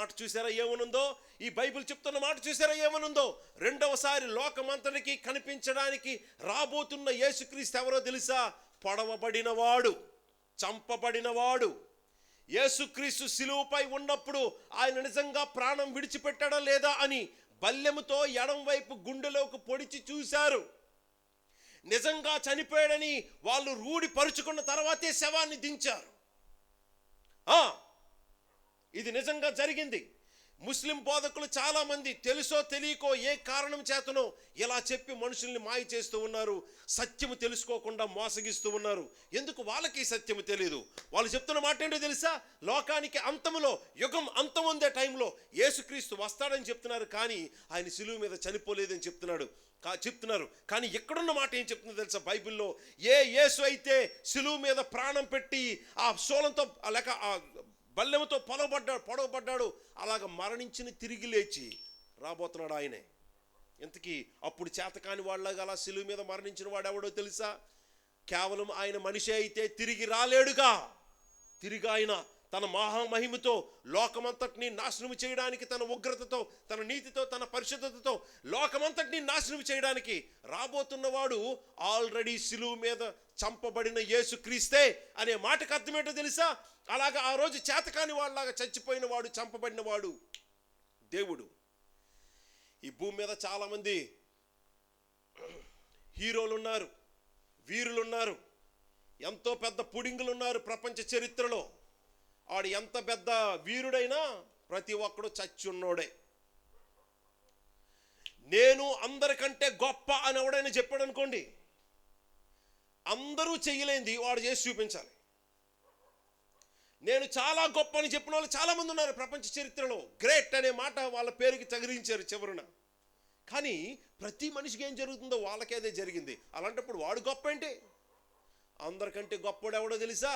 మాట చూసారా ఏమనుందో? ఈ బైబిల్ చెప్తున్న మాట చూసారా ఏమనుందో? రెండవసారి లోకమంతటికి కనిపించడానికి రాబోతున్న యేసుక్రీస్తు ఎవరో తెలుసా? పొడవబడినవాడు, చంపబడినవాడు. యేసుక్రీస్తు శిలువపై ఉన్నప్పుడు ఆయన నిజంగా ప్రాణం విడిచిపెట్టాడా లేదా అని బల్లెముతో ఎడం వైపు గుండెలోకి పొడిచి చూశారు. నిజంగా చనిపోయాడని వాళ్ళు రూఢి పరుచుకున్న తర్వాతే శవాన్ని దించారు. ఇది నిజంగా జరిగింది. ముస్లిం బోధకులు చాలా మంది తెలుసో తెలియకో ఏ కారణం చేతనో ఇలా చెప్పి మనుషుల్ని మాయ చేస్తూ ఉన్నారు. సత్యము తెలుసుకోకుండా మోసగిస్తూ ఉన్నారు. ఎందుకు? వాళ్ళకి సత్యము తెలియదు. వాళ్ళు చెప్తున్న మాట ఏంటో తెలుసా? లోకానికి అంతములో, యుగం అంతం ఉందే టైంలో యేసుక్రీస్తు వస్తాడని చెప్తున్నారు, కానీ ఆయన శిలువ మీద చనిపోలేదని చెప్తున్నారు. కానీ ఎక్కడున్న మాట ఏం చెప్తుందో తెలుసా? బైబిల్లో ఏ యేసు అయితే శిలువ మీద ప్రాణం పెట్టి ఆ శూలంతో లేక ఆ బల్లెముతో పొడవబడ్డాడు, అలాగ మరణించిన తిరిగి లేచి రాబోతున్నాడు ఆయనే. ఇంతకీ అప్పుడు చేతకాని వాళ్ళగా అలా శిలువ మీద మరణించిన వాడు ఎవడో తెలుసా? కేవలం ఆయన మనిషి అయితే తిరిగి రాలేడుగా. తిరిగి ఆయన తన మహామహిమతో లోకమంతటిని నాశనం చేయడానికి, తన ఉగ్రతతో, తన నీతితో, తన పరిశుద్ధతతో లోకమంతటిని నాశనం చేయడానికి రాబోతున్నవాడు ఆల్రెడీ శిలువ మీద చంపబడిన యేసుక్రీస్తే అనే మాటకు అర్థమేంటో తెలుసా? అలాగా ఆ రోజు చేతకాని వాళ్ళలాగా చచ్చిపోయిన వాడు, చంపబడిన వాడు దేవుడు. ఈ భూమి మీద చాలామంది హీరోలు ఉన్నారు, వీరులు ఉన్నారు, ఎంతో పెద్ద పుడింగులు ఉన్నారు ప్రపంచ చరిత్రలో. ఆడు ఎంత పెద్ద వీరుడైనా ప్రతి ఒక్కడు చచ్చి ఉన్నోడే. నేను అందరికంటే గొప్ప అని ఎవడైనా చెప్పాడు అనుకోండి, అందరూ చెయ్యలేంది వాడు చేసి చూపించాలి. నేను చాలా గొప్ప అని చెప్పిన వాళ్ళు చాలామంది ఉన్నారు ప్రపంచ చరిత్రలో. గ్రేట్ అనే మాట వాళ్ళ పేరుకి తగిలించారు చివరన. కానీ ప్రతి మనిషికి ఏం జరుగుతుందో వాళ్ళకే అదే జరిగింది. అలాంటప్పుడు వాడు గొప్ప ఏంటి? అందరికంటే గొప్పవాడు ఎవడో తెలుసా?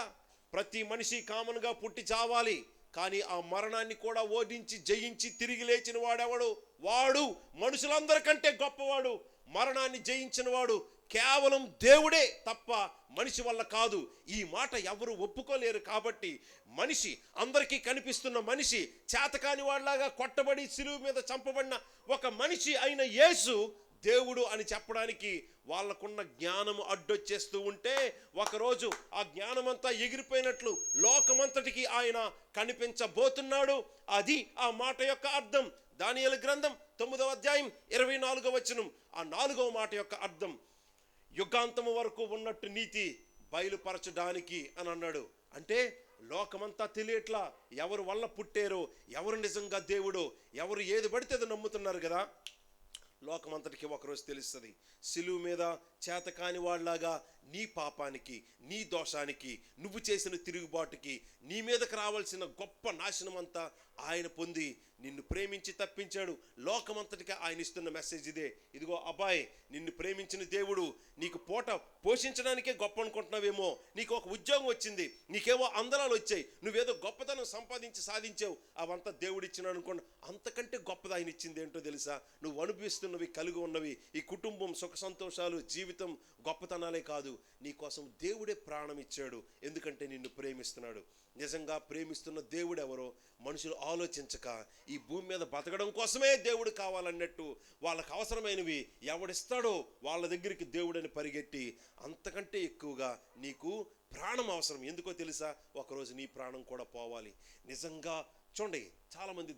ప్రతి మనిషి కామన్గా పుట్టి చావాలి, కానీ ఆ మరణాన్ని కూడా ఓడించి జయించి తిరిగి లేచిన వాడెవడు? వాడు మనుషులందరికంటే గొప్పవాడు. మరణాన్ని జయించిన వాడు కేవలం దేవుడే తప్ప మనిషి వల్ల కాదు. ఈ మాట ఎవరు ఒప్పుకోలేరు. కాబట్టి మనిషి, అందరికీ కనిపిస్తున్న మనిషి, చేతకాని వాళ్ళలాగా కొట్టబడి శిలువ మీద చంపబడిన ఒక మనిషి అయిన యేసు దేవుడు అని చెప్పడానికి వాళ్ళకున్న జ్ఞానం అడ్డొచ్చేస్తూ ఉంటే, ఒకరోజు ఆ జ్ఞానమంతా ఎగిరిపోయినట్లు లోకమంతటికి ఆయన కనిపించబోతున్నాడు. అది ఆ మాట యొక్క అర్థం. దానియేలు గ్రంథం 9వ అధ్యాయం 24వ వచనం. ఆ 4వ మాట యొక్క అర్థం, యుగాంతము వరకు ఉన్నట్టు నీతి బయలుపరచడానికి అని అన్నాడు. అంటే లోకమంతా తెలియట్లా ఎవరు వల్ల పుట్టారో, ఎవరు నిజంగా దేవుడో, ఎవరు ఏది పడితే అది నమ్ముతున్నారు కదా. లోకమంతటికి ఒకరోజు తెలుస్తుంది. శిలువ మీద చేతకాని వాళ్ళలాగా నీ పాపానికి, నీ దోషానికి, నువ్వు చేసిన తిరుగుబాటుకి, నీ మీదకి రావాల్సిన గొప్ప నాశనం అంతా ఆయన పొంది నిన్ను ప్రేమించి తప్పించాడు. లోకమంతటికి ఆయన ఇస్తున్న మెసేజ్ ఇదే. ఇదిగో అబ్బాయి, నిన్ను ప్రేమించిన దేవుడు నీకు పూట పోషించడానికే గొప్ప అనుకుంటున్నావేమో. నీకు ఒక ఉద్యోగం వచ్చింది, నీకేమో అందరాలు వచ్చాయి, నువ్వేదో గొప్పతనం సాధించావు, అవంతా దేవుడు ఇచ్చినాడు అనుకోండి. అంతకంటే గొప్పది ఆయన ఇచ్చింది ఏంటో తెలుసా? నువ్వు అనుభవిస్తున్నవి, కలిగి ఉన్నవి, ఈ కుటుంబం, సుఖ సంతోషాలు, జీవితం, గొప్పతనాలే కాదు, నీకోసం దేవుడే ప్రాణం ఇచ్చాడు. ఎందుకంటే నిన్ను ప్రేమిస్తున్నాడు. నిజంగా ప్రేమిస్తున్న దేవుడు ఎవరో మనుషులు ఆలోచించక ఈ భూమి మీద బతకడం కోసమే దేవుడు కావాలన్నట్టు వాళ్ళకు అవసరమైనవి ఎవడిస్తాడో వాళ్ళ దగ్గరికి దేవుడని పరిగెట్టి, అంతకంటే ఎక్కువగా నీకు ప్రాణం అవసరం. ఎందుకో తెలుసా? ఒకరోజు నీ ప్రాణం కూడా పోవాలి. నిజంగా చూడండి, చాలామంది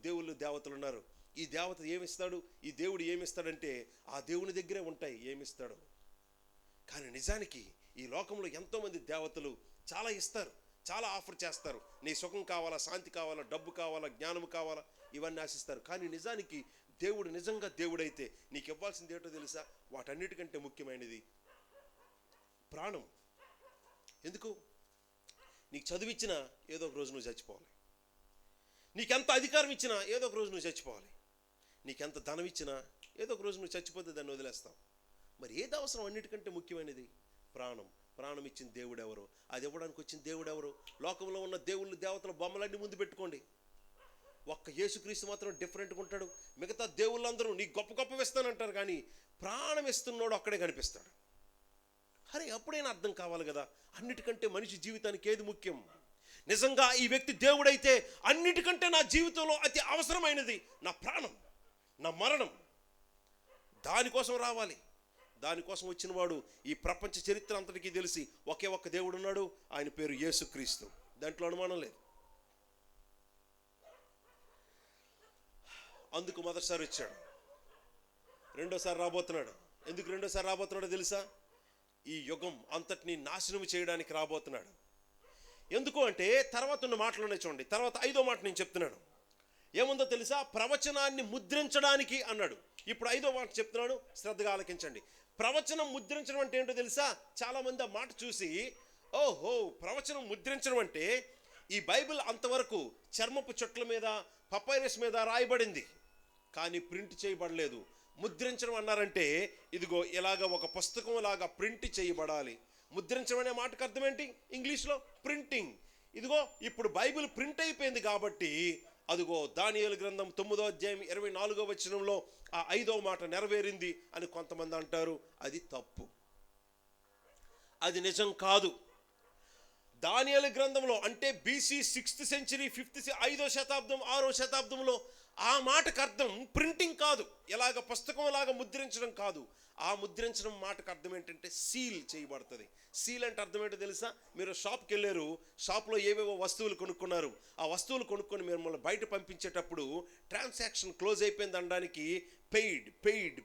దేవతలు ఉన్నారు. ఈ దేవత ఏమిస్తాడు, ఈ దేవుడు ఏమిస్తాడంటే ఆ దేవుని దగ్గరే ఉంటాయి ఏమిస్తాడు. కానీ నిజానికి ఈ లోకంలో ఎంతోమంది దేవతలు చాలా ఇస్తారు, చాలా ఆఫర్ చేస్తారు. నీ సుఖం కావాలా, శాంతి కావాలా, డబ్బు కావాలా, జ్ఞానం కావాలా, ఇవన్నీ ఆశిస్తారు. కానీ నిజానికి దేవుడు నిజంగా దేవుడైతే నీకు ఇవ్వాల్సింది ఏంటో తెలుసా? వాటన్నిటికంటే ముఖ్యమైనది ప్రాణం. ఎందుకు? నీకు చదువిచ్చినా ఏదో ఒక రోజు నువ్వు చచ్చిపోవాలి. నీకెంత అధికారం ఇచ్చినా ఏదో ఒక రోజు నువ్వు చచ్చిపోవాలి. నీకెంత ధనం ఇచ్చినా ఏదో ఒక రోజు నువ్వు చచ్చిపోతే దాన్ని వదిలేస్తావు. మరి ఏది అవసరం? అన్నిటికంటే ముఖ్యమైనది ప్రాణం. ప్రాణం ఇచ్చిన దేవుడు ఎవరు? అది ఇవ్వడానికి వచ్చిన దేవుడు ఎవరు? లోకంలో ఉన్న దేవుళ్ళు, దేవతల బొమ్మలన్నీ ముందు పెట్టుకోండి, ఒక్క యేసుక్రీస్తు మాత్రం డిఫరెంట్గా ఉంటాడు. మిగతా దేవుళ్ళందరూ నీకు గొప్ప ఇస్తానంటారు, కానీ ప్రాణం ఇస్తున్నాడు అక్కడే కనిపిస్తాడు. అరే, అప్పుడైనా అర్థం కావాలి కదా. అన్నిటికంటే మనిషి జీవితానికి ఏది ముఖ్యం? నిజంగా ఈ వ్యక్తి దేవుడైతే అన్నిటికంటే నా జీవితంలో అతి అవసరమైనది నా ప్రాణం, నా మరణం, దానికోసం రావాలి. దానికోసం వచ్చిన వాడు ఈ ప్రపంచ చరిత్ర అంతటికీ తెలిసి ఒకే ఒక్క దేవుడు ఉన్నాడు, ఆయన పేరు యేసుక్రీస్తు. దాంట్లో అనుమానం లేదు. అందుకు మొదటిసారి వచ్చాడు, రెండోసారి రాబోతున్నాడు. ఎందుకు రెండోసారి రాబోతున్నాడో తెలుసా? ఈ యుగం అంతటిని నాశనం చేయడానికి రాబోతున్నాడు. ఎందుకు అంటే తర్వాత ఉన్న మాటలోనే చూడండి, తర్వాత 5వ మాట నేను చెప్తున్నాను. ఏముందో తెలుసా? ప్రవచనాన్ని ముద్రించడానికి అన్నాడు. ఇప్పుడు 5వ మాట చెప్తున్నాను, శ్రద్ధగా ఆలకించండి. ప్రవచనం ముద్రించడం అంటే ఏంటో తెలుసా? చాలామంది ఆ మాట చూసి ఓహో ప్రవచనం ముద్రించడం అంటే ఈ బైబిల్ అంతవరకు చర్మపు చుట్ల మీద, పపైరస్ మీద రాయబడింది, కానీ ప్రింట్ చేయబడలేదు. ముద్రించడం అన్నారంటే ఇదిగో ఇలాగ ఒక పుస్తకం లాగా ప్రింట్ చేయబడాలి. ముద్రించడం అనే మాటకు అర్థం ఏంటి? ఇంగ్లీష్లో ప్రింటింగ్. ఇదిగో ఇప్పుడు బైబిల్ ప్రింట్ అయిపోయింది కాబట్టి అదిగో దానియేలు గ్రంథం 9వ అధ్యాయం 24వ వచనంలో ఆ 5వ మాట నెరవేరింది అని కొంతమంది అంటారు. అది తప్పు, అది నిజం కాదు. దానియేలు గ్రంథంలో అంటే BC 6th century 5వ శతాబ్దం 6వ శతాబ్దంలో ఆ మాటకు అర్థం ప్రింటింగ్ కాదు, ఎలాగ పుస్తకం లాగా ముద్రించడం కాదు. ఆ ముద్రించడం మాటకు అర్థం ఏంటంటే సీల్ చేయబడుతుంది. సీల్ అంటే అర్థం ఏంటో తెలుసా? మీరు షాప్కి వెళ్ళారు, షాప్లో ఏవేవో వస్తువులు కొనుక్కున్నారు, ఆ వస్తువులు కొనుక్కొని మిమ్మల్ని బయట పంపించేటప్పుడు ట్రాన్సాక్షన్ క్లోజ్ అయిపోయింది అనడానికి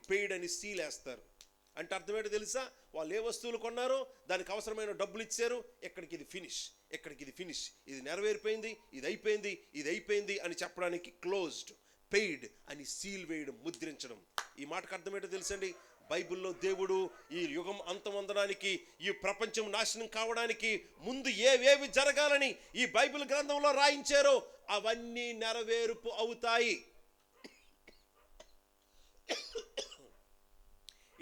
పెయిడ్ అని సీల్ వేస్తారు. అంటే అర్థం ఏంటో తెలుసా? వాళ్ళు ఏ వస్తువులు కొన్నారో దానికి అవసరమైన డబ్బులు ఇచ్చారు, ఎక్కడికి ఇది ఫినిష్, ఎక్కడికి ఇది ఫినిష్, ఇది నెరవేరిపోయింది, ఇది అయిపోయింది అని చెప్పడానికి క్లోజ్డ్, పెయిడ్ అని సీల్ వేయడం, ముద్రించడం. ఈ మాటకు అర్థం ఏంటో తెలుసండి? బైబిల్లో దేవుడు ఈ యుగం అంతమొందడానికి, ఈ ప్రపంచం నాశనం కావడానికి ముందు ఏవేవి జరగాలని ఈ బైబిల్ గ్రంథంలో రాయించారో అవన్నీ నెరవేర్పు అవుతాయి.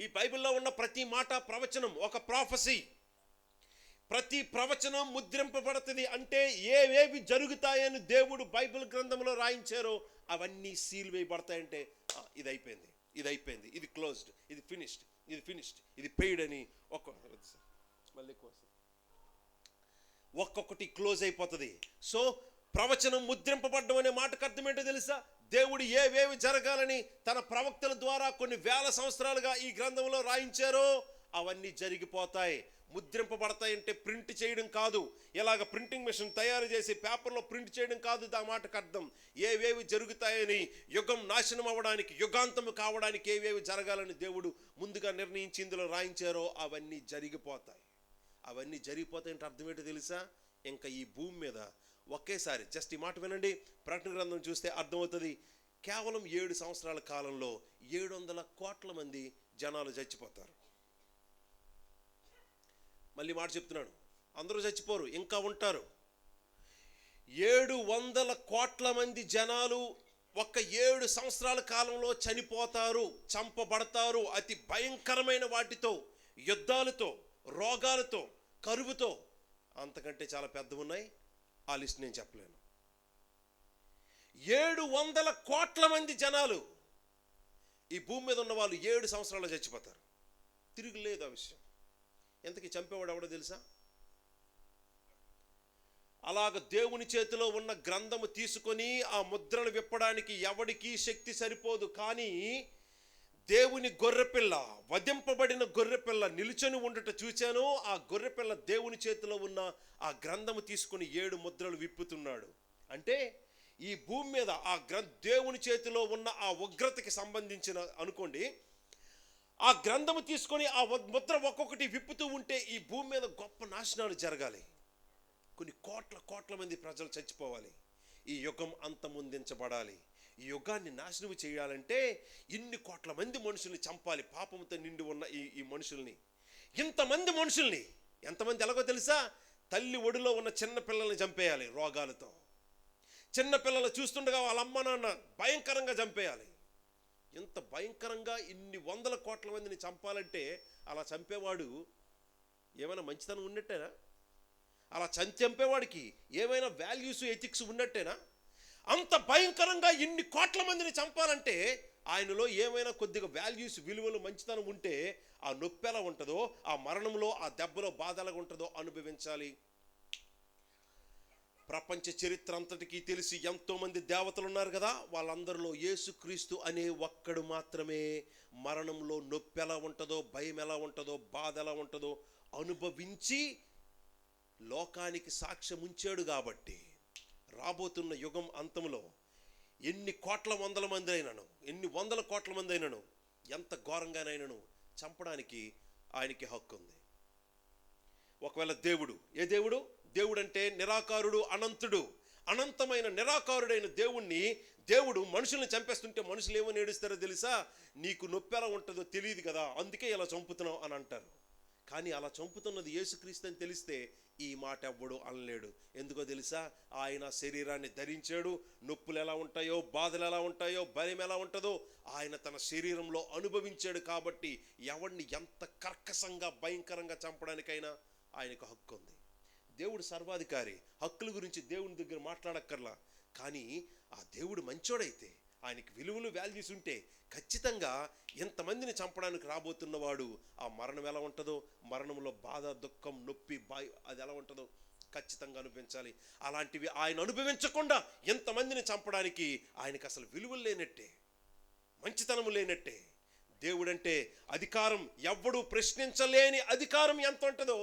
ఈ బైబిల్లో ఉన్న ప్రతి మాట ప్రవచనం, ఒక ప్రాఫెసీ. ప్రతి ప్రవచనం ముద్రింపబడుతుంది. అంటే ఏవేవి జరుగుతాయని దేవుడు బైబిల్ గ్రంథంలో రాయించారో అవన్నీ సీల్ వేయబడతాయంటే ఇది అయిపోయింది, ఇది క్లోజ్డ్, ఇది ఫినిష్డ్, ఇది పెయిడ్ అని ఒక్కొక్కటి క్లోజ్ అయిపోతుంది. సో ప్రవచనం ముద్రింపబడ్డం అనే మాటకు అర్థం ఏంటో తెలుసా? దేవుడు ఏవేవి జరగాలని తన ప్రవక్తల ద్వారా కొన్ని వేల సంవత్సరాలుగా ఈ గ్రంథంలో రాయించారో అవన్నీ జరిగిపోతాయి. ముద్రింపబడతాయి అంటే ప్రింట్ చేయడం కాదు, ఇలాగ ప్రింటింగ్ మెషిన్ తయారు చేసి పేపర్లో ప్రింట్ చేయడం కాదు. దా మాటకు అర్థం ఏవేవి జరుగుతాయని, యుగం నాశనం అవ్వడానికి, యుగాంతము కావడానికి ఏవేవి జరగాలని దేవుడు ముందుగా నిర్ణయించి ఇందులో రాయించారో అవన్నీ జరిగిపోతాయి. అవన్నీ జరిగిపోతాయి అంటే అర్థం ఏంటో తెలుసా? ఇంకా ఈ భూమి మీద ఒకేసారి జస్ట్ ఈ మాట వినండి, ప్రకటన గ్రంథం చూస్తే అర్థమవుతుంది. కేవలం 7 సంవత్సరాల కాలంలో 700 కోట్ల మంది జనాలు చచ్చిపోతారు. మళ్ళీ మాట చెప్తున్నాను, అందరూ చచ్చిపోరు, ఇంకా ఉంటారు. 700 కోట్ల మంది జనాలు ఒక్క 7 సంవత్సరాల కాలంలో చనిపోతారు, చంపబడతారు. అతి భయంకరమైన వాటితో, యుద్ధాలతో, రోగాలతో, కరువుతో. అంతకంటే చాలా పెద్దవి ఉన్నాయి, ఆ లిస్ట్ నేను చెప్పలేను. 700 కోట్ల మంది జనాలు ఈ భూమి మీద ఉన్న వాళ్ళు 7 సంవత్సరాల్లో చచ్చిపోతారు. తిరుగులేదు ఆ విషయం. ఎంతకీ చంపేవాడు ఎవడో తెలుసా? అలాగ దేవుని చేతిలో ఉన్న గ్రంథము తీసుకొని ఆ ముద్రలు విప్పడానికి ఎవడికి శక్తి సరిపోదు. కానీ దేవుని గొర్రెపిల్ల, వధింపబడిన గొర్రెపిల్ల నిలుచొని ఉండట చూశాను. ఆ గొర్రెపిల్ల దేవుని చేతిలో ఉన్న ఆ గ్రంథము తీసుకొని 7 ముద్రలు విప్పుతున్నాడు. అంటే ఈ భూమి మీద ఆ దేవుని చేతిలో ఉన్న ఆ ఉగ్రతకి సంబంధించిన అనుకోండి, ఆ గ్రంథము తీసుకొని ఆ ముద్ర ఒక్కొక్కటి విప్పుతూ ఉంటే ఈ భూమి మీద గొప్ప నాశనాలు జరగాలి, కొన్ని కోట్ల మంది ప్రజలు చచ్చిపోవాలి, ఈ యుగం అంతమొందించబడాలి. ఈ యుగాన్ని నాశనం చేయాలంటే ఇన్ని కోట్ల మంది మనుషుల్ని చంపాలి, పాపంతో నిండి ఉన్న ఈ మనుషుల్ని. ఇంతమంది మనుషుల్ని, ఎంతమంది ఎలాగో తెలుసా? తల్లి ఒడిలో ఉన్న చిన్న పిల్లల్ని చంపేయాలి రోగాలతో. చిన్న పిల్లలు చూస్తుండగా వాళ్ళ అమ్మ నాన్న భయంకరంగా చంపేయాలి. ఇంత భయంకరంగా ఇన్ని 100 కోట్ల మందిని చంపాలంటే అలా చంపేవాడు ఏమైనా మంచితనం ఉన్నట్టేనా? అలా చంపేవాడికి ఏమైనా వాల్యూస్, ఎథిక్స్ ఉన్నట్టేనా? అంత భయంకరంగా ఇన్ని కోట్ల మందిని చంపాలంటే ఆయనలో ఏమైనా కొద్దిగా వాల్యూస్, విలువలు, మంచితనం ఉంటే ఆ నొప్పి ఎలా ఉంటుందో, ఆ మరణంలో, ఆ దెబ్బలో బాధ ఎలా ఉంటుందో అనుభవించాలి. ప్రపంచ చరిత్ర అంతటికీ తెలిసి ఎంతోమంది దేవతలు ఉన్నారు కదా, వాళ్ళందరిలో యేసుక్రీస్తు అనే ఒక్కడు మాత్రమే మరణంలో నొప్పి ఎలా ఉంటుందో, భయం ఎలా ఉంటుందో, బాధ ఎలా ఉంటుందో అనుభవించి లోకానికి సాక్ష్యం ఉంచాడు. కాబట్టి రాబోతున్న యుగం అంతంలో ఎన్ని కోట్ల వందల మంది అయినను, ఎన్ని వందల కోట్ల మంది అయినను, ఎంత ఘోరంగానైనను చంపడానికి ఆయనకి హక్కు ఉంది. ఒకవేళ దేవుడు, ఏ దేవుడు? దేవుడు అంటే నిరాకారుడు, అనంతుడు, అనంతమైన నిరాకారుడైన దేవుడు మనుషుల్ని చంపేస్తుంటే మనుషులు ఏమని ఏడుస్తారో తెలుసా? నీకు నొప్పి ఎలా ఉంటుందో తెలియదు కదా, అందుకే ఇలా చంపుతున్నావు అని అంటారు. కానీ అలా చంపుతున్నది యేసుక్రీస్తు అని తెలిస్తే ఈ మాట ఎవ్వడు అనలేడు. ఎందుకో తెలుసా? ఆయన శరీరాన్ని ధరించాడు. నొప్పులు ఎలా ఉంటాయో, బాధలు ఎలా ఉంటాయో, భయం ఎలా ఉంటుందో ఆయన తన శరీరంలో అనుభవించాడు. కాబట్టి ఎవడిని ఎంత కర్కశంగా భయంకరంగా చంపడానికైనా ఆయనకు హక్కు ఉంది. దేవుడు సర్వాధికారి, హక్కుల గురించి దేవుని దగ్గర మాట్లాడక్కర్లా. కానీ ఆ దేవుడు మంచోడైతే, ఆయనకి విలువలు, వాల్యూస్ ఉంటే ఖచ్చితంగా ఎంతమందిని చంపడానికి రాబోతున్నవాడు ఆ మరణం ఎలా ఉంటుందో, మరణంలో బాధ, దుఃఖం, నొప్పి, అది ఎలా ఉంటుందో ఖచ్చితంగా అనుభవించాలి. అలాంటివి ఆయన అనుభవించకుండా ఎంతమందిని చంపడానికి ఆయనకు అసలు విలువలు లేనట్టే, మంచితనము లేనట్టే. దేవుడంటే అధికారం, ఎవ్వడూ ప్రశ్నించలేని అధికారం ఎంత ఉంటుందో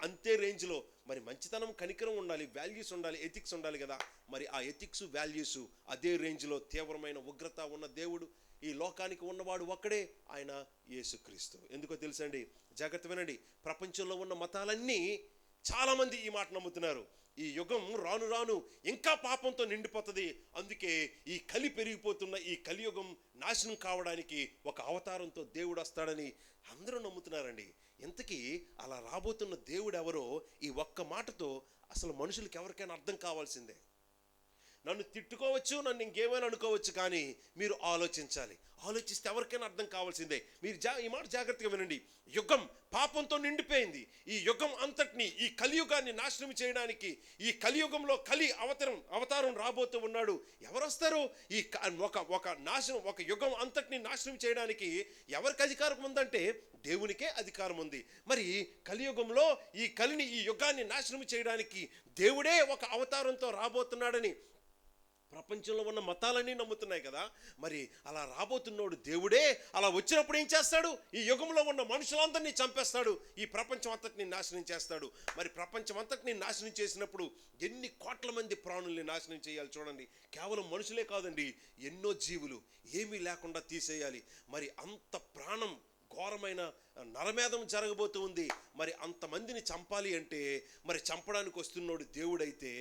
అంతే రేంజ్లో మరి మంచితనం, కనికరం ఉండాలి, వాల్యూస్ ఉండాలి, ఎథిక్స్ ఉండాలి కదా. మరి ఆ ఎథిక్స్, వాల్యూస్ అదే రేంజ్లో తీవ్రమైన ఉగ్రత ఉన్న దేవుడు ఈ లోకానికి ఉన్నవాడు ఒక్కడే, ఆయన యేసుక్రీస్తు. ఎందుకో తెలుసండి? జాగ్రత్త వినండి. ప్రపంచంలో ఉన్న మతాలన్నీ చాలామంది ఈ మాట నమ్ముతున్నారు. ఈ యుగం రాను రాను ఇంకా పాపంతో నిండిపోతుంది, అందుకే ఈ కలి పెరిగిపోతున్న ఈ కలియుగం నాశనం కావడానికి ఒక అవతారంతో దేవుడు వస్తాడని అందరూ నమ్ముతున్నారండి. ఇంతకీ అలా రాబోతున్న దేవుడు ఎవరో ఈ ఒక్క మాటతో అసలు మనుషులకి ఎవరికైనా అర్థం కావాల్సిందే. నన్ను తిట్టుకోవచ్చు, నన్ను ఇంకేమైనా అనుకోవచ్చు, కానీ మీరు ఆలోచించాలి. ఆలోచిస్తే ఎవరికైనా అర్థం కావాల్సిందే. మీరు ఈ మాట జాగ్రత్తగా వినండి. యుగం పాపంతో నిండిపోయింది. ఈ యుగం అంతటిని, ఈ కలియుగాన్ని నాశనం చేయడానికి, ఈ కలియుగంలో అవతారం రాబోతూ ఉన్నాడు. ఎవరు వస్తారు? ఈ ఒక యుగం అంతటిని నాశనం చేయడానికి ఎవరికి అధికారం ఉందంటే దేవునికే అధికారం ఉంది. మరి కలియుగంలో ఈ యుగాన్ని నాశనం చేయడానికి దేవుడే ఒక అవతారంతో రాబోతున్నాడని ప్రపంచంలో ఉన్న మతాలన్నీ నమ్ముతున్నాయి కదా. మరి అలా రాబోతున్నోడు దేవుడే. అలా వచ్చినప్పుడు ఏం చేస్తాడు? ఈ యుగంలో ఉన్న మనుషులందరినీ చంపేస్తాడు, ఈ ప్రపంచం అంతటిని నాశనం చేస్తాడు. మరి ప్రపంచం అంతటిని నాశనం చేసినప్పుడు ఎన్ని కోట్ల మంది ప్రాణుల్ని నాశనం చేయాలి చూడండి. కేవలం మనుషులే కాదండి, ఎన్నో జీవులు ఏమీ లేకుండా తీసేయాలి. మరి అంత ప్రాణం, ఘోరమైన నరమేధం జరగబోతూ ఉంది. మరి అంతమందిని చంపాలి అంటే మరి చంపడానికి వస్తున్నోడు దేవుడైతే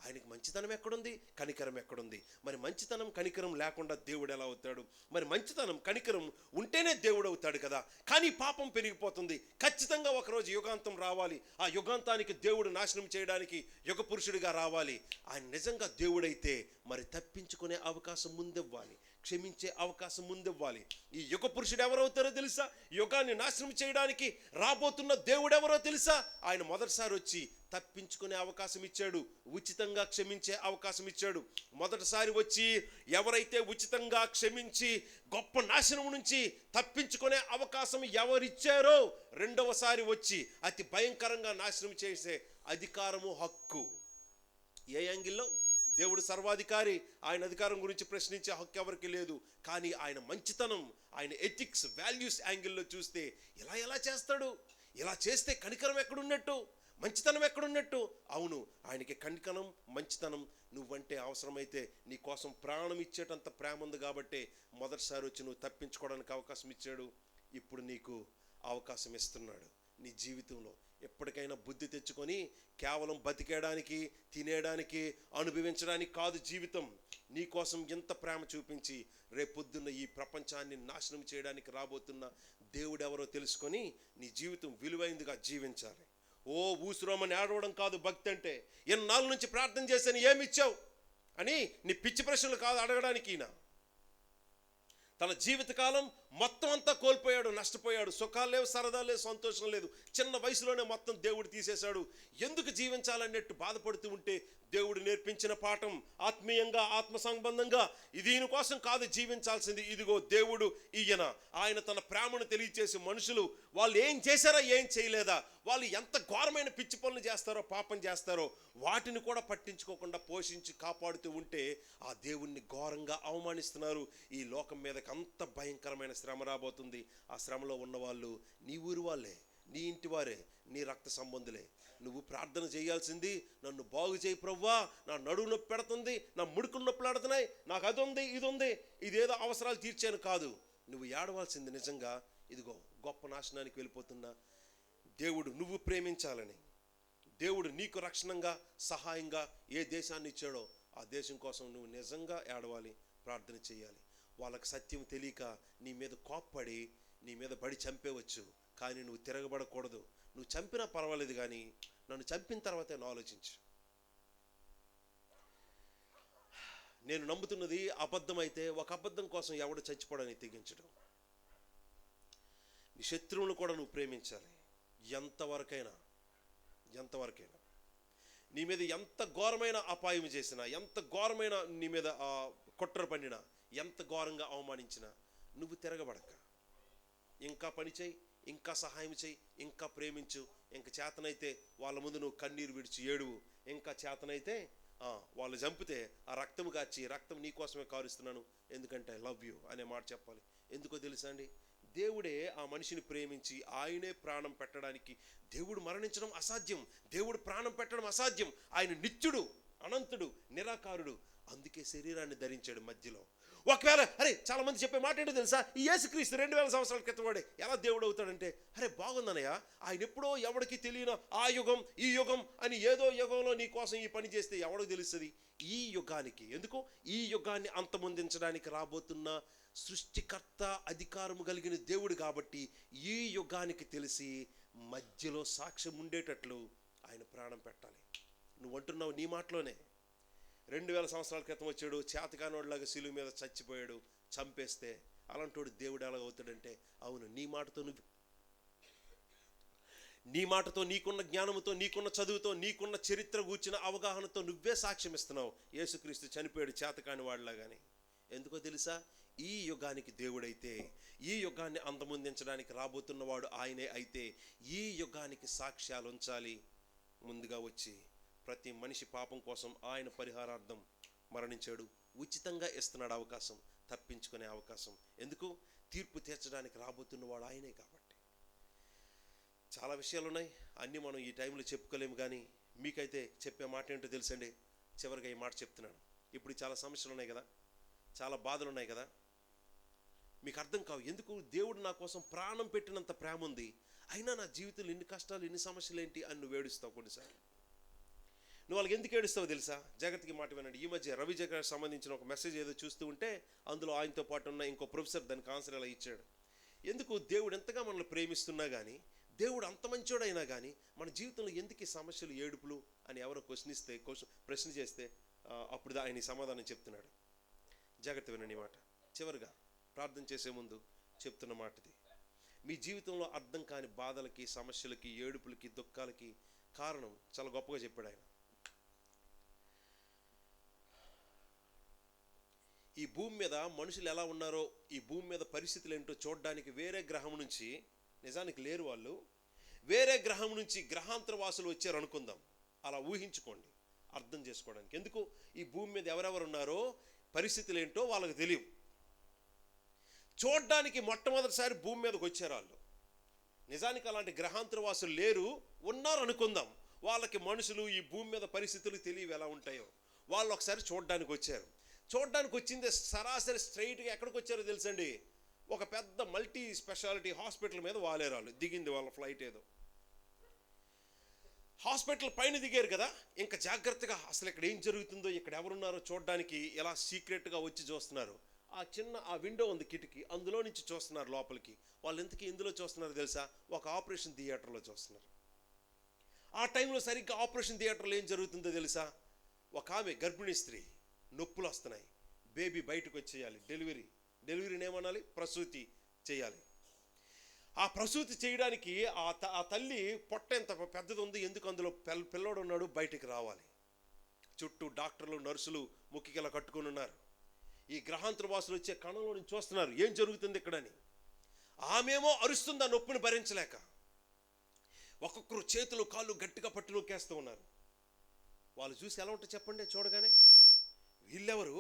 ఆయనకి మంచితనం ఎక్కడుంది? కనికరం ఎక్కడుంది? మరి మంచితనం, కనికరం లేకుండా దేవుడు ఎలా అవుతాడు? మరి మంచితనం, కనికరం ఉంటేనే దేవుడు అవుతాడు కదా. కానీ పాపం పెరిగిపోతుంది. ఖచ్చితంగా ఒకరోజు యుగాంతం రావాలి. ఆ యుగాంతానికి దేవుడు నాశనం చేయడానికి యుగ పురుషుడిగా రావాలి. ఆయన నిజంగా దేవుడైతే మరి తప్పించుకునే అవకాశం ముందివ్వాలి, క్షమించే అవకాశం ముందివ్వాలి. ఈ యుగ పురుషుడు ఎవరవుతారో తెలుసా? యుగాన్ని నాశనం చేయడానికి రాబోతున్న దేవుడు ఎవరో తెలుసా? ఆయన మొదటిసారి వచ్చి తప్పించుకునే అవకాశం ఇచ్చాడు, ఉచితంగా క్షమించే అవకాశం ఇచ్చాడు. మొదటిసారి వచ్చి ఎవరైతే ఉచితంగా క్షమించి గొప్ప నాశనం నుంచి తప్పించుకునే అవకాశం ఎవరిచ్చారో రెండవసారి వచ్చి అతి భయంకరంగా నాశనం చేసే అధికారము, హక్కు ఏ యాంగిల్లో? దేవుడు సర్వాధికారి, ఆయన అధికారం గురించి ప్రశ్నించే హక్కు ఎవరికి లేదు. కానీ ఆయన మంచితనం, ఆయన ఎథిక్స్, వాల్యూస్ యాంగిల్లో చూస్తే ఎలా చేస్తాడు? ఇలా చేస్తే కనికరం ఎక్కడున్నట్టు? మంచితనం ఎక్కడున్నట్టు? అవును, ఆయనకి కనికరం, మంచితనం, నువ్వంటే అవసరమైతే నీ కోసం ప్రాణం ఇచ్చేటంత ప్రేమ ఉంది. కాబట్టి మొదటిసారి వచ్చి నువ్వు తప్పించుకోవడానికి అవకాశం ఇచ్చాడు. ఇప్పుడు నీకు అవకాశం ఇస్తున్నాడు. నీ జీవితంలో ఎప్పటికైనా బుద్ధి తెచ్చుకొని కేవలం బతికేయడానికి, తినేయడానికి, అనుభవించడానికి కాదు జీవితం. నీ కోసం ఎంత ప్రేమ చూపించి రేపొద్దున్న ఈ ప్రపంచాన్ని నాశనం చేయడానికి రాబోతున్న దేవుడు ఎవరో తెలుసుకొని నీ జీవితం విలువైందిగా జీవించాలి. ఊసురోమని ఏడవడం కాదు భక్తి అంటే. ఎన్నాళ్ళ నుంచి ప్రార్థన చేశాను, ఏమిచ్చావు అని నీ పిచ్చి ప్రశ్నలు కాదు అడగడానికి. ఈయన తన జీవితకాలం మొత్తం అంతా కోల్పోయాడు, నష్టపోయాడు. సుఖాలు లేవు, సరదాలు లేవు, సంతోషం లేదు. చిన్న వయసులోనే మొత్తం దేవుడు తీసేశాడు. ఎందుకు జీవించాలన్నట్టు బాధపడుతూ ఉంటే దేవుడు నేర్పించిన పాఠం ఆత్మీయంగా, ఆత్మ సంబంధంగా దీనికోసం కాదు జీవించాల్సింది. ఇదిగో దేవుడు ఈయన, ఆయన తన ప్రేమను తెలియచేసి మనుషులు వాళ్ళు ఏం చేశారా ఏం చేయలేదా, వాళ్ళు ఎంత ఘోరమైన పిచ్చి పనులు చేస్తారో పాపం చేస్తారో వాటిని కూడా పట్టించుకోకుండా పోషించి కాపాడుతూ ఉంటే ఆ దేవుణ్ణి ఘోరంగా అవమానిస్తున్నారు. ఈ లోకం మీదకి అంత భయంకరమైన శ్రమ రాబోతుంది. ఆ శ్రమలో ఉన్నవాళ్ళు నీ ఊరి వాళ్ళే, నీ ఇంటి వారే, నీ రక్త సంబంధులే. నువ్వు ప్రార్థన చేయాల్సింది, నన్ను బాగు చేయి ప్రభువా, నా నడువు నొప్పి పెడుతుంది, నా ముడుకులు నొప్పులు ఆడుతున్నాయి, నాకు అది ఉంది ఇది ఉంది, ఇదేదో అవసరాలు తీర్చాను కాదు. నువ్వు ఏడవలసింది నిజంగా ఇదిగో గొప్ప నాశనానికి వెళ్ళిపోతున్నా దేవుడు నువ్వు ప్రేమించాలని, దేవుడు నీకు రక్షణంగా సహాయంగా ఏ దేశాన్ని ఇచ్చాడో ఆ దేశం కోసం నువ్వు నిజంగా ఏడవాలి, ప్రార్థన చేయాలి. వాళ్ళకి సత్యం తెలియక నీ మీద కోప్పడి నీ మీద పడి చంపేవచ్చు, కానీ నువ్వు తిరగబడకూడదు. నువ్వు చంపినా పర్వాలేదు, కానీ నన్ను చంపిన తర్వాతే నువ్వు ఆలోచించు. నేను నమ్ముతున్నది అబద్ధమైతే ఒక అబద్ధం కోసం ఎవడు చచ్చిపోవడానికి తెగించడం. నీ శత్రువులను కూడా నువ్వు ప్రేమించాలి. ఎంతవరకైనా నీ మీద ఎంత ఘోరమైన అపాయం చేసినా, ఎంత ఘోరమైన నీ మీద కుట్ర పన్నినా, ఎంత ఘోరంగా అవమానించినా నువ్వు తిరగబడక ఇంకా పని చేయి, ఇంకా సహాయం చేయి, ఇంకా ప్రేమించు. ఇంకా చేతనైతే వాళ్ళ ముందు నువ్వు కన్నీరు విడిచి ఏడువు. ఇంకా చేతనైతే వాళ్ళు చంపితే ఆ రక్తం కాచి, రక్తం నీ కోసమే కారుస్తున్నాను ఎందుకంటే ఐ లవ్ యూ అనే మాట చెప్పాలి. ఎందుకో తెలుసా అండి, దేవుడే ఆ మనిషిని ప్రేమించి ఆయనే ప్రాణం పెట్టడానికి, దేవుడు మరణించడం అసాధ్యం, దేవుడు ప్రాణం పెట్టడం అసాధ్యం. ఆయన నిత్యుడు, అనంతుడు, నిరాకారుడు, అందుకే శరీరాన్ని ధరించాడు మధ్యలో. ఒకవేళ చాలా మంది చెప్పే మాట ఏంటో తెలుసా, ఈ యేసుక్రీస్తు 2000 సంవత్సరాల క్రితం వాడే ఎలా దేవుడు అవుతాడంటే, బాగుందనయ్య, ఆయన ఎప్పుడో ఎవడికి తెలియను ఆ యుగం ఈ యుగం అని ఏదో యుగంలో నీ కోసం ఈ పని చేస్తే ఎవడో తెలుస్తుంది. ఈ యుగానికి ఎందుకు, ఈ యుగాన్ని అంతమొందించడానికి రాబోతున్న సృష్టికర్త అధికారము కలిగిన దేవుడు కాబట్టి ఈ యుగానికి తెలిసి మధ్యలో సాక్ష్యం ఉండేటట్లు ఆయన ప్రాణం పెట్టాలి. నువ్వు అంటున్నావు నీ మాటలోనే, 2000 సంవత్సరాల క్రితం వచ్చాడు, చేతకానోడిలాగా శిలువ మీద చచ్చిపోయాడు, చంపేస్తే అలాంటోడు దేవుడు ఎలాగ అవుతాడంటే, అవును, నీ మాటతో నీకున్న జ్ఞానంతో, నీకున్న చదువుతో, నీకున్న చరిత్ర గూర్చిన అవగాహనతో నువ్వే సాక్ష్యం ఇస్తున్నావు. యేసుక్రీస్తు చనిపోయాడు చేతకాని వాడిలాగాని. ఎందుకో తెలుసా, ఈ యుగానికి దేవుడైతే, ఈ యుగాన్ని అంతమొందించడానికి రాబోతున్నవాడు ఆయనే అయితే ఈ యుగానికి సాక్ష్యాలు ఉంచాలి. ముందుగా వచ్చి ప్రతి మనిషి పాపం కోసం ఆయన పరిహారార్థం మరణించాడు, ఉచితంగా ఇస్తున్నాడు అవకాశం, తప్పించుకునే అవకాశం. ఎందుకు, తీర్పు తీర్చడానికి రాబోతున్నవాడు ఆయనే కాబట్టి. చాలా విషయాలు ఉన్నాయి, అన్నీ మనం ఈ టైంలో చెప్పుకోలేము, కానీ మీకైతే చెప్పే మాట ఏంటో తెలుసండి. చివరిగా ఈ మాట చెప్తున్నాను. ఇప్పుడు చాలా సమస్యలు ఉన్నాయి కదా, చాలా బాధలు ఉన్నాయి కదా, మీకు అర్థం కావు. ఎందుకు, దేవుడు నా కోసం ప్రాణం పెట్టినంత ప్రేమ ఉంది, అయినా నా జీవితంలో ఎన్ని కష్టాలు, ఎన్ని సమస్యలు ఏంటి అని నువ్వు ఏడుస్తావు. కొన్నిసార్లు నువ్వు వాళ్ళకి ఎందుకు ఏడుస్తావు తెలుసా? జాగ్రత్తగా మాట వినండి. ఈ మధ్య రవి జగన్ సంబంధించిన ఒక మెసేజ్ ఏదో చూస్తూ ఉంటే అందులో ఆయనతో పాటు ఉన్న ఇంకో ప్రొఫెసర్ దానికి ఆన్సర్ ఎలా ఇచ్చాడు. ఎందుకు, దేవుడు ఎంతగా మనల్ని ప్రేమిస్తున్నా కానీ, దేవుడు అంత మంచోడైనా కానీ మన జీవితంలో ఎందుకు ఈ సమస్యలు, ఏడుపులు అని ఎవరో ప్రశ్న చేస్తే అప్పుడు ఆయన సమాధానం చెప్తున్నాడు. జాగ్రత్త వినండి మాట. చివరిగా ప్రార్థన చేసే ముందు చెప్తున్న మాటది. మీ జీవితంలో అర్థం కాని బాధలకి, సమస్యలకి, ఏడుపులకి, దుఃఖాలకి కారణం చాలా గొప్పగా చెప్పాడు ఆయన. ఈ భూమి మీద మనుషులు ఎలా ఉన్నారో, ఈ భూమి మీద పరిస్థితులు ఏంటో చూడడానికి వేరే గ్రహం నుంచి, నిజానికి లేరు వాళ్ళు, వేరే గ్రహం నుంచి గ్రహాంతర వాసులు వచ్చారు అనుకుందాం. అలా ఊహించుకోండి అర్థం చేసుకోవడానికి. ఎందుకు, ఈ భూమి మీద ఎవరెవరు ఉన్నారో, పరిస్థితులు ఏంటో వాళ్ళకి తెలియవు. చూడ్డానికి మొట్టమొదటిసారి భూమి మీదకి వచ్చారు వాళ్ళు. నిజానికి అలాంటి గ్రహాంతర వాసులు లేరు, ఉన్నారు అనుకుందాం. వాళ్ళకి మనుషులు, ఈ భూమి మీద పరిస్థితులు తెలియవు ఎలా ఉంటాయో. వాళ్ళు ఒకసారి చూడడానికి వచ్చారు. చూడడానికి వచ్చింది సరాసరి స్ట్రైట్గా ఎక్కడికి వచ్చారో తెలుసండి, ఒక పెద్ద మల్టీ స్పెషాలిటీ హాస్పిటల్ మీద వాలేరు వాళ్ళు. దిగింది వాళ్ళ ఫ్లైట్ ఏదో. హాస్పిటల్ పైన దిగారు కదా, ఇంకా జాగ్రత్తగా అసలు ఇక్కడ ఏం జరుగుతుందో, ఇక్కడ ఎవరున్నారో చూడడానికి ఎలా సీక్రెట్గా వచ్చి చూస్తున్నారు. ఆ విండో ఉంది, కిటికీ, అందులో నుంచి చూస్తున్నారు లోపలికి. వాళ్ళు ఎంతకీ ఎందులో చూస్తున్నారు తెలుసా, ఒక ఆపరేషన్ థియేటర్లో చూస్తున్నారు. ఆ టైంలో సరిగ్గా ఆపరేషన్ థియేటర్లో ఏం జరుగుతుందో తెలుసా, ఒక ఆమె గర్భిణీ స్త్రీ, నొప్పులు వస్తున్నాయి, బేబీ బయటకు వచ్చేయాలి, డెలివరీని ఏమనాలి, ప్రసూతి చేయాలి. ఆ ప్రసూతి చేయడానికి ఆ తల్లి పొట్ట ఎంత పెద్దది ఉంది, ఎందుకు అందులో పిల్లోడు ఉన్నాడు, బయటికి రావాలి. చుట్టూ డాక్టర్లు నర్సులు ముక్కికిలా కట్టుకుని ఉన్నారు. ఈ గ్రహాంతర వాసులు వచ్చే కణంలో నుంచి చూస్తున్నారు ఏం జరుగుతుంది ఇక్కడని. ఆమెమో అరుస్తుంది ఆ నొప్పిని భరించలేక. ఒక్కొక్కరు చేతులు కాళ్ళు గట్టిగా పట్టు నొక్కేస్తూ ఉన్నారు. వాళ్ళు చూసి ఎలా ఉంటుంది చెప్పండి చూడగానే. వీళ్ళెవరు?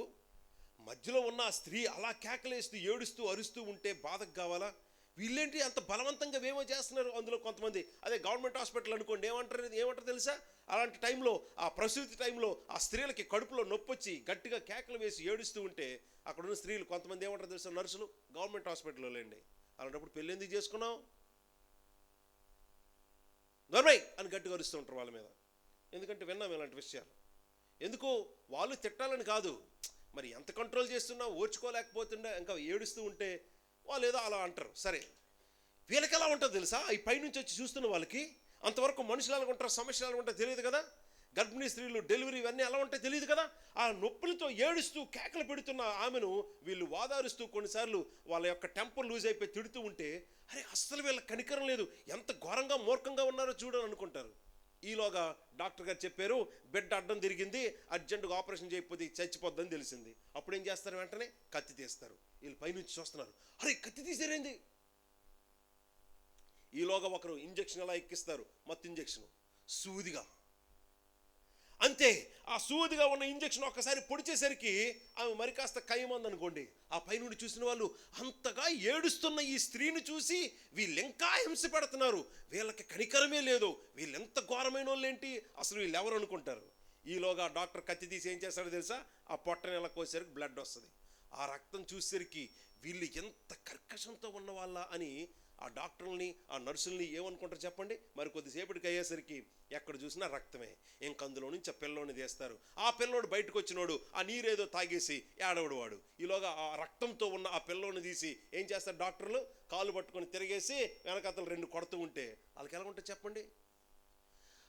మధ్యలో ఉన్న ఆ స్త్రీ అలా కేకలేస్తూ ఏడుస్తూ అరుస్తూ ఉంటే బాధకు కావాలా? వీళ్ళేంటి అంత బలవంతంగా ఏమో చేస్తున్నారు. అందులో కొంతమంది అదే గవర్నమెంట్ హాస్పిటల్ అనుకోండి, ఏమంటారు తెలుసా? అలాంటి టైంలో ఆ ప్రసూతి టైంలో ఆ స్త్రీలకి కడుపులో నొప్పి వచ్చి గట్టిగా కేకలు వేసి ఏడుస్తూ ఉంటే అక్కడ ఉన్న స్త్రీలు కొంతమంది ఏమంటారు తెలుసా? నర్సులు గవర్నమెంట్ హాస్పిటల్లో లేండి. అలాంటప్పుడు పెళ్ళి ఎందుకు చేసుకున్నావు నర్మై అని గట్టిగా అరుస్తూ ఉంటారు వాళ్ళ మీద. ఎందుకంటే విన్నాం ఇలాంటి విషయాలు. ఎందుకు? వాళ్ళు తిట్టాలని కాదు, మరి ఎంత కంట్రోల్ చేస్తున్నా ఓర్చుకోలేకపోతుండే ఇంకా ఏడుస్తూ ఉంటే వాళ్ళు ఏదో అలా అంటారు. సరే, వీళ్ళకి ఎలా ఉంటుందో తెలుసా? ఈ పైనుంచి వచ్చి చూస్తున్న వాళ్ళకి అంతవరకు మనుషులు ఎలా ఉంటారు, సమస్యలు ఎలా ఉంటాయో తెలియదు కదా. గర్భిణీ స్త్రీలు డెలివరీ ఇవన్నీ ఎలా ఉంటాయో తెలియదు కదా. ఆ నొప్పులతో ఏడుస్తూ కేకలు పెడుతున్న ఆమెను వీళ్ళు వాదారుస్తూ కొన్నిసార్లు వాళ్ళ యొక్క టెంపర్ లూజ్ అయిపోయి తిడుతూ ఉంటే అరే అస్సలు వీళ్ళ కనికరం లేదు, ఎంత ఘోరంగా మూర్ఖంగా ఉన్నారో చూడని అనుకుంటారు. ఈలోగా డాక్టర్ గారు చెప్పారు బిడ్డ అడ్డం తిరిగింది, అర్జెంటుగా ఆపరేషన్ చేయకపోతే చచ్చిపోద్దని తెలిసింది. అప్పుడు ఏం చేస్తారు? వెంటనే కత్తి తీస్తారు. వీళ్ళు పైనుంచి చూస్తున్నారు, అరే కత్తి తీసారేంది. ఈలోగా ఒకరు ఇంజక్షన్ ఎలా ఎక్కిస్తారు, మత్తు ఇంజక్షన్ సూదిగా. అంతే, ఆ సూదిగా ఉన్న ఇంజక్షన్ ఒక్కసారి పొడిచేసరికి ఆమె మరి కాస్త ఖాయమంది అనుకోండి. ఆ పైనుండి చూసిన వాళ్ళు అంతగా ఏడుస్తున్న ఈ స్త్రీని చూసి వీళ్ళు ఇంకా హింస పెడుతున్నారు, వీళ్ళకి కనికరమే లేదు, వీళ్ళెంత ఘోరమైన వాళ్ళు ఏంటి, అసలు వీళ్ళు ఎవరు అనుకుంటారు. ఈలోగా డాక్టర్ కత్తి తీసి ఏం చేస్తాడో తెలుసా? ఆ పొట్టని ఎలా కోసేసరికి బ్లడ్ వస్తుంది. ఆ రక్తం చూసేసరికి వీళ్ళు ఎంత కర్కశంతో ఉన్న వాళ్ళ అని ఆ డాక్టర్లని ఆ నర్సుల్ని ఏమనుకుంటారు చెప్పండి. మరి కొద్దిసేపటికి అయ్యేసరికి ఎక్కడ చూసినా రక్తమే. ఇంకందులో నుంచి ఆ పిల్లోని తీస్తారు. ఆ పిల్లోడు బయటకు వచ్చినోడు ఆ నీరేదో తాగేసి ఏడవడు వాడు. ఈలోగా ఆ రక్తంతో ఉన్న ఆ పిల్లోని తీసి ఏం చేస్తారు డాక్టర్లు? కాలు పట్టుకొని తిరిగేసి వెనకతలు 2 కొడుతూ ఉంటే వాళ్ళకి ఎలా ఉంటుంది చెప్పండి.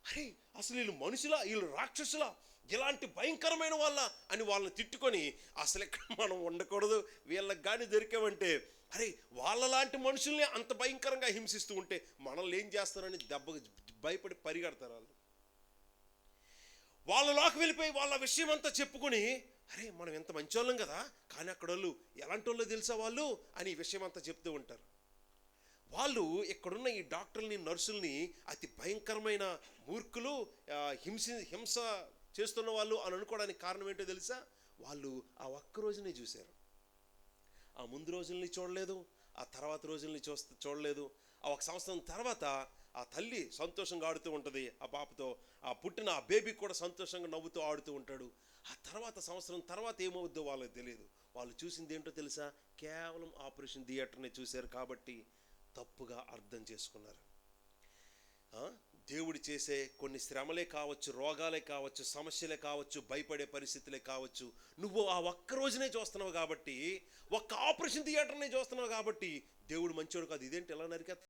అరే అసలు వీళ్ళు మనుషులా, వీళ్ళు రాక్షసులా, ఇలాంటి భయంకరమైన వాళ్ళ అని వాళ్ళని తిట్టుకొని అసలు ఇక్కడ మనం ఉండకూడదు, వీళ్ళకి కానీ దొరికామంటే అరే వాళ్ళలాంటి మనుషుల్ని అంత భయంకరంగా హింసిస్తూ ఉంటే మనల్ని ఏం చేస్తారని దెబ్బకు భయపడి పరిగెడతారు. వాళ్ళలోకి వెళ్ళిపోయి వాళ్ళ విషయం అంతా చెప్పుకొని అరే మనం ఎంత మంచి వాళ్ళం కదా, కానీ అక్కడ వాళ్ళు ఎలాంటి వాళ్ళు తెలుసా వాళ్ళు అని ఈ విషయం అంతా చెప్తూ ఉంటారు. వాళ్ళు ఇక్కడున్న ఈ డాక్టర్ని నర్సుల్ని అతి భయంకరమైన మూర్ఖులు, హింస చేస్తున్న వాళ్ళు అని అనుకోవడానికి కారణం ఏంటో తెలుసా? వాళ్ళు ఆ ఒక్క రోజునే చూశారు. ఆ ముందు రోజుల్ని చూడలేదు, ఆ తర్వాత రోజుల్ని చూడలేదు. ఆ 1 సంవత్సరం తర్వాత ఆ తల్లి సంతోషంగా ఆడుతూ ఉంటుంది ఆ పాపతో, ఆ పుట్టిన ఆ బేబీ కూడా సంతోషంగా నవ్వుతూ ఆడుతూ ఉంటాడు. ఆ తర్వాత సంవత్సరం తర్వాత ఏమవుద్దో వాళ్ళకి తెలియదు. వాళ్ళు చూసింది ఏంటో తెలుసా? కేవలం ఆపరేషన్ థియేటర్ని చూశారు కాబట్టి తప్పుగా అర్థం చేసుకున్నారు. దేవుడు చేసే కొన్ని శ్రమలే కావచ్చు, రోగాలే కావచ్చు, సమస్యలే కావచ్చు, భయపడే పరిస్థితులే కావచ్చు, నువ్వు ఆ ఒక్క రోజునే చూస్తున్నావు కాబట్టి, ఒక్క ఆపరేషన్ థియేటర్నే చూస్తున్నావు కాబట్టి దేవుడు మంచోడు కాదు. ఇదేంటి ఎలా నరికేస్తా